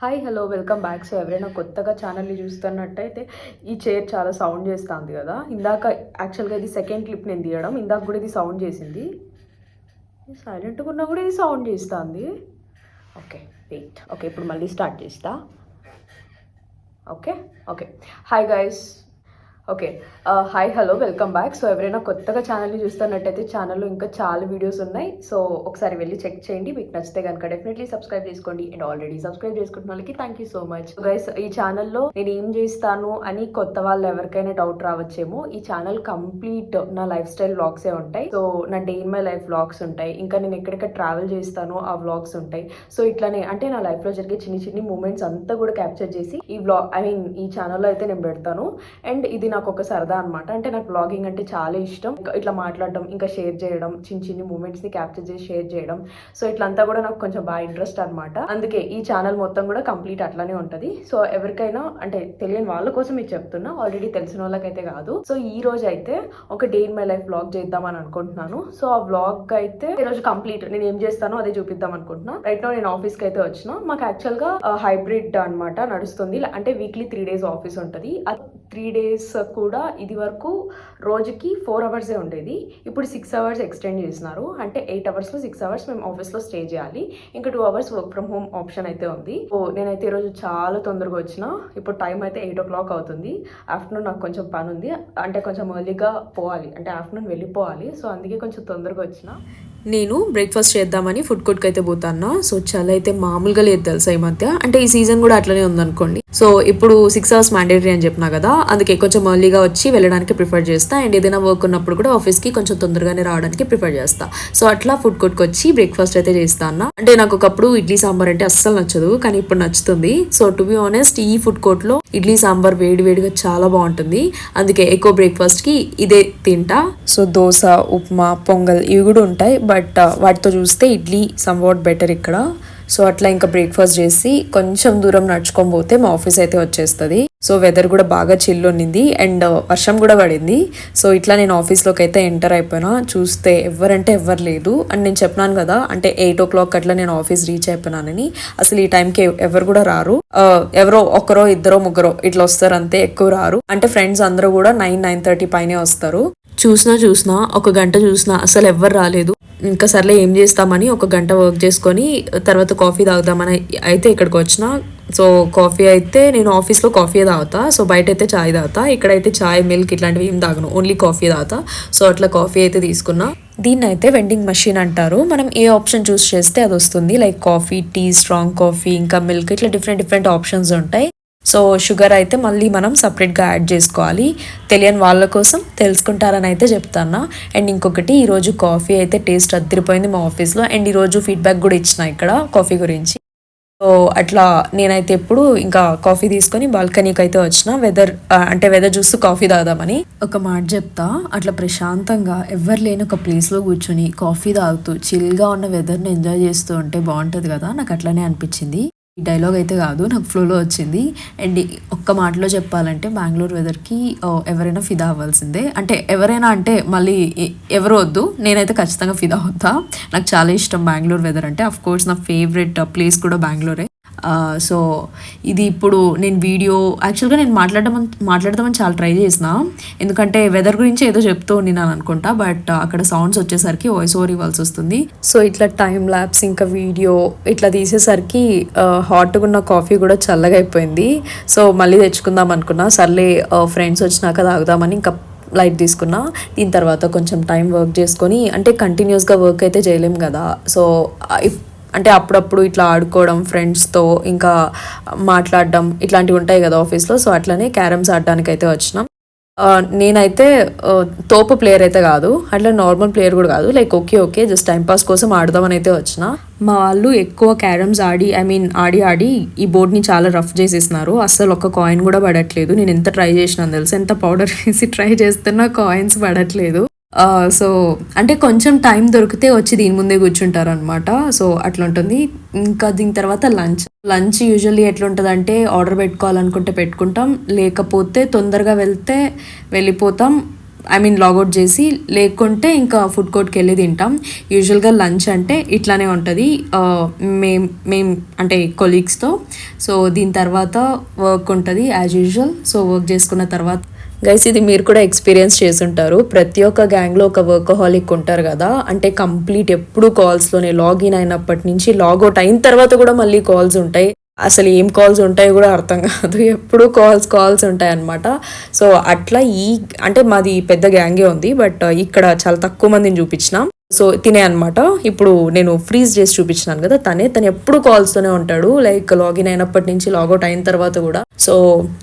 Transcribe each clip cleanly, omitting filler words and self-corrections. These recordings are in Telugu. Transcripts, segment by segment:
Hi hello welcome back. So ఎవరైనా కొత్తగా ఛానల్ని చూస్తున్నట్టయితే ఈ చైర్ చాలా సౌండ్ చేస్తుంది కదా. ఇందాక యాక్చువల్గా ఇది సెకండ్ క్లిప్ నేను తీయడం, ఇందాక కూడా ఇది సౌండ్ చేసింది. సైలెంట్గా ఉన్నా కూడా ఇది సౌండ్ చేస్తుంది. ఓకే వెయిట్, ఓకే ఇప్పుడు మళ్ళీ స్టార్ట్ చేస్తా. Okay okay hi guys. Okay hi hello welcome back. So ఎవరైనా కొత్తగా ఛానల్ని చూస్తున్నట్టయితే ఛానల్లో ఇంకా చాలా వీడియోస్ ఉన్నాయి. సో ఒకసారి వెళ్ళి చెక్ చేయండి. మీకు నచ్చితే కనుక డెఫినెట్లీ సబ్స్క్రైబ్ చేసుకోండి. అండ్ ఆల్రెడీ సబ్స్క్రైబ్ చేసుకుంటున్న వాళ్ళకి thank you so much. Guys ఈ ఛానల్లో నేను ఏం చేస్తాను అని కొత్త వాళ్ళు ఎవరికైనా డౌట్ రావచ్చేమో. ఈ ఛానల్ కంప్లీట్ నా లైఫ్ స్టైల్ వ్లాగ్సే ఉంటాయి. సో నా day in my life vlogs ఉంటాయి, ఇంకా నేను ఎక్కడెక్కడ ట్రావెల్ చేస్తానో ఆ వ్లాగ్స్ ఉంటాయి. సో ఇట్లానే అంటే నా లైఫ్లో జరిగే చిన్ని చిన్ని మూమెంట్స్ అంతా కూడా క్యాప్చర్ చేసి ఈ వ్లాగ్ ఈ ఛానల్లో అయితే నేను పెడతాను. అండ్ ఇది నాకు ఒక సరదా అనమాట. అంటే నాకు బ్లాగింగ్ అంటే చాలా ఇష్టం. ఇట్లా మాట్లాడడం, ఇంకా షేర్ చేయడం, చిన్న చిన్ని మూమెంట్స్ ని క్యాప్చర్ చేసి షేర్ చేయడం. సో ఇట్లంతా కూడా నాకు కొంచెం బాగా ఇంట్రెస్ట్ అనమాట. అందుకే ఈ ఛానల్ మొత్తం కూడా కంప్లీట్ అట్లానే ఉంటది. సో ఎవరికైనా అంటే తెలియని వాళ్ళ కోసం మీకు చెప్తున్నా, ఆల్రెడీ తెలిసిన వాళ్ళకైతే కాదు. సో ఈ రోజు అయితే ఒక day in my life vlog చేద్దామని అనుకుంటున్నాను. సో ఆ వ్లాగ్ అయితే ఈ రోజు కంప్లీట్ నేను ఏం చేస్తానో అదే చూపిద్దాం అనుకుంటున్నా. రైట్ నో నేను ఆఫీస్ కి అయితే వచ్చిన. మాకు యాక్చువల్ గా హైబ్రిడ్ అనమాట నడుస్తుంది. అంటే వీక్లీ 3 days ఆఫీస్ ఉంటుంది. 3 days కూడా ఇది వరకు రోజుకి 4 hours ఉండేది. ఇప్పుడు 6 hours ఎక్స్టెండ్ చేసినారు. అంటే 8 hours లో 6 hours మేము ఆఫీస్లో స్టే చేయాలి. ఇంకా 2 hours work from home option అయితే ఉంది. ఓ నేనైతే ఈరోజు చాలా తొందరగా వచ్చిన. ఇప్పుడు టైం అయితే 8 o'clock అవుతుంది. ఆఫ్టర్నూన్ నాకు కొంచెం పని ఉంది, అంటే కొంచెం ఎర్లీగా పోవాలి, అంటే ఆఫ్టర్నూన్ వెళ్ళిపోవాలి. సో అందుకే కొంచెం తొందరగా వచ్చిన. నేను బ్రేక్ఫాస్ట్ చేద్దామని ఫుడ్ కోర్ట్కి అయితే పోతాను. సో చాలా అయితే మామూలుగా లేదు తెలుసా ఈ మధ్య. అంటే ఈ సీజన్ కూడా అట్లనే ఉందనుకోండి. సో ఇప్పుడు 6 hours మ్యాండేటరీ అని చెప్పినా కదా, అందుకే కొంచెం ఎర్లీగా వచ్చి వెళ్ళడానికి ప్రిఫర్ చేస్తా. అండ్ ఏదైనా వర్క్ ఉన్నప్పుడు కూడా ఆఫీస్కి కొంచెం తొందరగానే రావడానికి ప్రిఫర్ చేస్తా. సో అట్లా ఫుడ్ కోర్ట్కి వచ్చి బ్రేక్ఫాస్ట్ అయితే చేస్తాను. అంటే నాకు ఒకప్పుడు ఇడ్లీ సాంబార్ అంటే అస్సలు నచ్చదు, కానీ ఇప్పుడు నచ్చుతుంది. సో టు బి ఆనెస్ట్ ఈ ఫుడ్ కోర్ట్లో ఇడ్లీ సాంబార్ వేడి వేడిగా చాలా బాగుంటుంది. అందుకే ఎక్కువ బ్రేక్ఫాస్ట్కి ఇదే తింటా. సో దోశ, ఉప్మా, పొంగల్ ఇవి కూడా ఉంటాయి. బట్ వాటితో చూస్తే ఇడ్లీ సమ్వాట్ బెటర్ ఇక్కడ. సో అట్లా ఇంకా బ్రేక్ఫాస్ట్ చేసి కొంచెం దూరం నడుచుకొని పోతే మా ఆఫీస్ అయితే వచ్చేస్తుంది. సో వెదర్ కూడా బాగా చిల్ ఉన్నింది అండ్ వర్షం కూడా పడింది. సో ఇట్లా నేను ఆఫీస్లోకి అయితే ఎంటర్ అయిపోయినా. చూస్తే ఎవరంటే ఎవరు లేదు. అండ్ నేను చెప్పినాను కదా, అంటే 8 o'clock అట్లా నేను ఆఫీస్ రీచ్ అయిపోయినానని. అసలు ఈ టైంకి ఎవరు కూడా రారు. ఎవరో ఒకరో ఇద్దరో ముగ్గురో ఇట్లా వస్తారు అంతే, ఎక్కువ రారు. అంటే ఫ్రెండ్స్ అందరూ కూడా 9-9:30 పైనే వస్తారు. చూసినా ఒక గంట చూసినా అసలు ఎవ్వరు రాలేదు. ఇంకా సర్లే ఏం చేస్తామని ఒక గంట వర్క్ చేసుకొని తర్వాత కాఫీ తాగుదామని అయితే ఇక్కడికి వచ్చిన. సో కాఫీ అయితే నేను ఆఫీస్లో కాఫీ తాగుతా. సో బయట అయితే చాయ్ తాగుతా. ఇక్కడైతే చాయ్, మిల్క్ ఇట్లాంటివి ఏం తాగను, ఓన్లీ కాఫీ తాగుతా. సో అట్లా కాఫీ అయితే తీసుకున్నా. దీన్ని అయితే వెండింగ్ మెషిన్ అంటారు. మనం ఏ ఆప్షన్ చూస్ చేస్తే అది వస్తుంది. Like coffee, tea, strong coffee, ఇంకా మిల్క్, ఇట్లా డిఫరెంట్ ఆప్షన్స్ ఉంటాయి. సో షుగర్ అయితే మళ్ళీ మనం సపరేట్గా యాడ్ చేసుకోవాలి. తెలియని వాళ్ళ కోసం తెలుసుకుంటారని అయితే చెప్తాను. అండ్ ఇంకొకటి, ఈరోజు కాఫీ అయితే టేస్ట్ అదిరిపోయింది మా ఆఫీస్లో. అండ్ ఈరోజు ఫీడ్బ్యాక్ కూడా ఇచ్చిన ఇక్కడ కాఫీ గురించి. సో అట్లా నేనైతే ఎప్పుడు ఇంకా కాఫీ తీసుకొని బాల్కనీకి అయితే వచ్చిన. వెదర్ చూస్తూ కాఫీ తాగుదామని. ఒక మాట చెప్తా, అట్లా ప్రశాంతంగా ఎవరు లేని ఒక ప్లేస్లో కూర్చొని కాఫీ తాగుతూ చిల్గా ఉన్న వెదర్ని ఎంజాయ్ చేస్తూ ఉంటే బాగుంటుంది కదా. నాకు అట్లానే అనిపించింది. ఈ డైలాగ్ అయితే కాదు, నాకు ఫ్లోలో వచ్చింది. అండ్ ఒక్క మాటలో చెప్పాలంటే బెంగళూరు వెదర్కి ఎవరైనా ఫిదా అవ్వాల్సిందే. అంటే ఎవరైనా అంటే మళ్ళీ ఎవరు వద్దు, నేనైతే ఖచ్చితంగా ఫిదా అవుతా. నాకు చాలా ఇష్టం బెంగళూరు వెదర్ అంటే. అఫ్ కోర్స్ నా ఫేవరెట్ ప్లేస్ కూడా బెంగళూరే. సో ఇది ఇప్పుడు నేను యాక్చువల్గా నేను మాట్లాడదామని చాలా ట్రై చేసిన. ఎందుకంటే వెదర్ గురించి ఏదో చెప్తూ ఉన్నాను అనుకుంటా. బట్ అక్కడ సౌండ్స్ వచ్చేసరికి వాయిస్ ఓవర్ ఇవ్వాల్సి వస్తుంది. సో ఇట్లా టైం ల్యాప్స్ ఇంకా వీడియో ఇట్లా తీసేసరికి హాట్గా ఉన్న కాఫీ కూడా చల్లగా అయిపోయింది. సో మళ్ళీ తెచ్చుకుందాం అనుకున్నా. సర్లే ఫ్రెండ్స్ వచ్చినాక తాగుదామని ఇంకా లైట్ తీసుకున్నా. దీని తర్వాత కొంచెం టైం వర్క్ చేసుకొని, అంటే కంటిన్యూస్గా వర్క్ అయితే చేయలేం కదా. సో అంటే అప్పుడప్పుడు ఇట్లా ఆడుకోవడం ఫ్రెండ్స్తో, ఇంకా మాట్లాడడం ఇట్లాంటివి ఉంటాయి కదా ఆఫీస్లో. సో అట్లనే క్యారమ్స్ ఆడడానికి అయితే వచ్చినాం. నేనైతే తోపు ప్లేయర్ అయితే కాదు, అట్లా నార్మల్ ప్లేయర్ కూడా కాదు. లైక్ ఓకే జస్ట్ టైంపాస్ కోసం ఆడదామని అయితే వచ్చిన. మా వాళ్ళు ఎక్కువ క్యారమ్స్ ఆడి ఈ బోర్డ్ని చాలా రఫ్ చేసేసినారు. అస్సలు ఒక్క కాయిన్ కూడా పడట్లేదు. నేను ఎంత ట్రై చేసినాను తెలుసు, ఎంత పౌడర్ వేసి ట్రై చేస్తున్నా కాయిన్స్ పడట్లేదు. సో అంటే కొంచెం టైం దొరికితే వచ్చి దీని ముందే కూర్చుంటారు అనమాట. సో అట్లా ఉంటుంది. ఇంకా దీని తర్వాత లంచ్ యూజువల్లీ ఎట్లుంటుంది అంటే, ఆర్డర్ పెట్టుకోవాలనుకుంటే పెట్టుకుంటాం, లేకపోతే తొందరగా వెళ్ళిపోతాం. లాగౌట్ చేసి, లేకుంటే ఇంకా ఫుడ్ కోర్ట్కి వెళ్ళి తింటాం. యూజువల్గా లంచ్ అంటే ఇట్లానే ఉంటుంది మేం అంటే కొలీగ్స్తో. సో దీని తర్వాత వర్క్ ఉంటుంది యాజ్ యూజువల్. సో వర్క్ చేసుకున్న తర్వాత గైస్, ఇది మీరు కూడా ఎక్స్పీరియన్స్ చేసుంటారు. ప్రతి ఒక్క గ్యాంగ్లో ఒక వర్కహాలిక్ ఉంటారు కదా, అంటే కంప్లీట్ ఎప్పుడు కాల్స్లోనే, లాగిన్ అయినప్పటి నుంచి లాగౌట్ అయిన తర్వాత కూడా మళ్ళీ కాల్స్ ఉంటాయి. అసలు ఏం కాల్స్ ఉంటాయో కూడా అర్థం కాదు, ఎప్పుడు కాల్స్ ఉంటాయి అన్నమాట. సో అట్లా అంటే మాది పెద్ద గ్యాంగే ఉంది, బట్ ఇక్కడ చాలా తక్కువ మందిని చూపించిన. సో తినే అనమాట. ఇప్పుడు నేను ఫ్రీజ్ చేసి చూపించినాను కదా, తను ఎప్పుడు కాల్స్తోనే ఉంటాడు, లైక్ లాగిన్ అయినప్పటి నుంచి లాగౌట్ అయిన తర్వాత కూడా. సో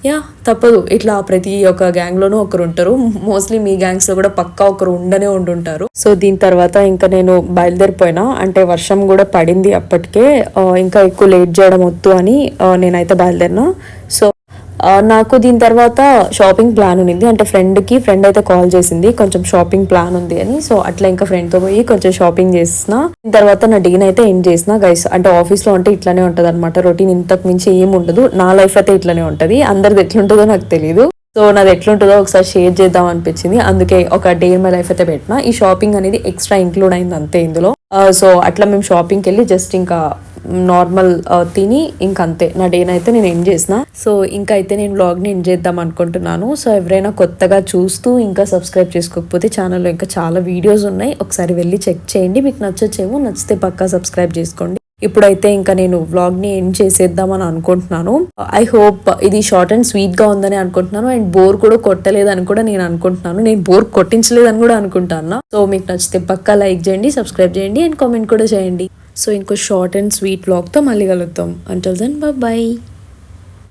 యా, తప్పదు, ఇట్లా ప్రతి ఒక్క గ్యాంగ్లోనూ ఒకరు ఉంటారు. మోస్ట్లీ మీ గ్యాంగ్స్లో కూడా పక్కా ఒకరు ఉంటుంటారు. సో దీని తర్వాత ఇంకా నేను బయలుదేరిపోయినా, అంటే వర్షం కూడా పడింది అప్పటికే, ఇంకా ఎక్కువ లేట్ చేయడం వద్దు అని నేనైతే బయలుదేరినా. సో నాకు దీని తర్వాత షాపింగ్ ప్లాన్ ఉంది, అంటే ఫ్రెండ్ అయితే కాల్ చేసింది, కొంచెం షాపింగ్ ప్లాన్ ఉంది అని. సో అట్లా ఇంకా ఫ్రెండ్తో పోయి కొంచెం షాపింగ్ చేసిన. దీని తర్వాత నా డీన్ అయితే ఎండ్ చేసిన గైస్. అంటే ఆఫీస్లో అంటే ఇట్లానే ఉంటుంది అనమాట, రొటీన్ ఇంతకు మించి ఏం ఉండదు. నా లైఫ్ అయితే ఇట్లానే ఉంటుంది, అందరిది ఎట్లుంటుందో నాకు తెలియదు. సో నాది ఎట్లుంటుందో ఒకసారి షేర్ చేద్దాం అనిపించింది, అందుకే ఒక డే ఇన్ మై లైఫ్ అయితే పెట్టిన. ఈ షాపింగ్ అనేది ఎక్స్ట్రా ఇంక్లూడ్ అయింది అంతే ఇందులో. సో అట్లా మేము షాపింగ్కి వెళ్ళి జస్ట్ ఇంకా నార్మల్ తిని ఇంకంతే నా డేని అయితే నేను ఎండ్ చేసిన. సో ఇంకా అయితే నేను వ్లాగ్ని ఎండ్ చేద్దాం అనుకుంటున్నాను. సో ఎవరైనా కొత్తగా చూస్తూ ఇంకా సబ్స్క్రైబ్ చేసుకోకపోతే ఛానల్లో ఇంకా చాలా వీడియోస్ ఉన్నాయి, ఒకసారి వెళ్ళి చెక్ చేయండి. మీకు నచ్చొచ్చేమో, నచ్చితే పక్కా సబ్స్క్రైబ్ చేసుకోండి. ఇప్పుడైతే ఇంకా నేను వ్లాగ్ని ఎండ్ చేసేద్దామని అనుకుంటున్నాను. ఐ హోప్ ఇది షార్ట్ అండ్ స్వీట్గా ఉందని అనుకుంటున్నాను, అండ్ బోర్ కూడా కొట్టలేదని కూడా నేను అనుకుంటున్నాను. నేను బోర్ కొట్టించలేదని కూడా అనుకుంటాను. సో మీకు నచ్చితే పక్కా లైక్ చేయండి, సబ్స్క్రైబ్ చేయండి, అండ్ కామెంట్ కూడా చేయండి. సో ఇంకో షార్ట్ అండ్ స్వీట్ వ్లాగ్తో మళ్ళీ కలుద్దాం. Until then bye.